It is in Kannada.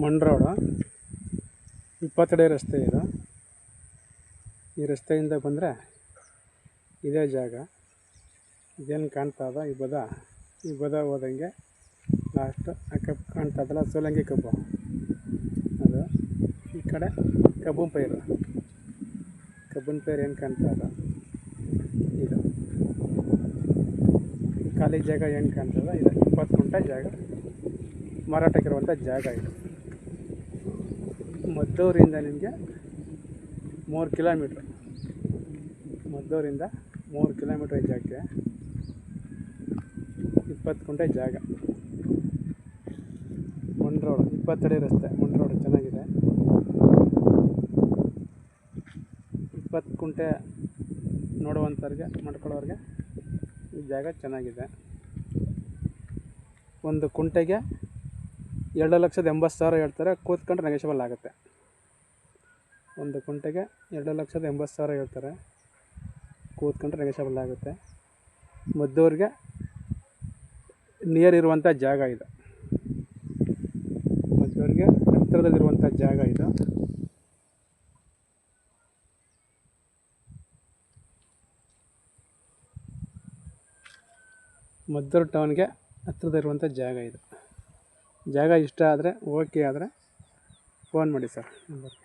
ಮಂಡ್ ರೋಡು 20 ಅಡಿ ರಸ್ತೆ ಇದು. ಈ ರಸ್ತೆಯಿಂದ ಬಂದರೆ ಇದೇ ಜಾಗ. ಇದೇನು ಕಾಣ್ತಾ ಇದೆ ಈ ಬದ ಹೋದಂಗೆ ಲಾಸ್ಟ್ ಆ ಕಬ್ಬು ಕಾಣ್ತಾ ಇದಲ್ಲ, ಸೋಲಂಗಿ ಕಬ್ಬು ಅದು. ಈ ಕಡೆ ಕಬ್ಬಿನ ಪೈರು ಏನು ಕಾಣ್ತಾ ಇದೆ ಇದು. ಈ ಖಾಲಿ ಜಾಗ ಏನು ಕಾಣ್ತದೆ ಇದು 20 ಗುಂಟೆ ಜಾಗ ಮಾರಾಟಕ್ಕಿರುವಂಥ ಜಾಗ ಇದು. ಮದ್ದೂರಿಂದ ನಿಮಗೆ 3 ಕಿಲೋಮೀಟ್ರ್, ಮದ್ದೂರಿಂದ 3 ಕಿಲೋಮೀಟ್ರ್ ಈ ಜಾಗಕ್ಕೆ 20 ಗುಂಟೆ ಜಾಗ. ಮಂಡ್ ರೋಡು 20 ಅಡಿ ರಸ್ತೆ. ಮಂಡ್ ರೋಡು ಚೆನ್ನಾಗಿದೆ. 20 ಗುಂಟೆ ನೋಡುವಂಥವ್ರಿಗೆ ಮಾಡ್ಕೊಳ್ಳೋರಿಗೆ ಈ ಜಾಗ ಚೆನ್ನಾಗಿದೆ. ಒಂದು ಗುಂಟೆಗೆ 2,80,000 ಹೇಳ್ತಾರೆ. ಕೂತ್ಕೊಂಡ್ರೆ ನೆಗೋಷಿಯಬಲ್ ಆಗುತ್ತೆ. ಒಂದು ಗುಂಟೆಗೆ 2,80,000 ಹೇಳ್ತಾರೆ. ಕೂತ್ಕೊಂಡ್ರೆ ನೆಗೋಷಿಯಬಲ್ ಆಗುತ್ತೆ. ಮದ್ದೂರಿಗೆ ನಿಯರ್ ಇರುವಂಥ ಜಾಗ ಇದು. ಮದ್ದೂರಿಗೆ ಹತ್ತಿರದಲ್ಲಿರುವಂಥ ಜಾಗ ಇದು. ಮದ್ದೂರು ಟೌನ್ಗೆ ಹತ್ತಿರದಲ್ಲಿರುವಂಥ ಜಾಗ ಇದು. ಜಾಗ ಇಷ್ಟ ಆದರೆ ಓಕೆ ಆದರೆ ಫೋನ್ ಮಾಡಿ ಸರ್ ನಂಬರ್.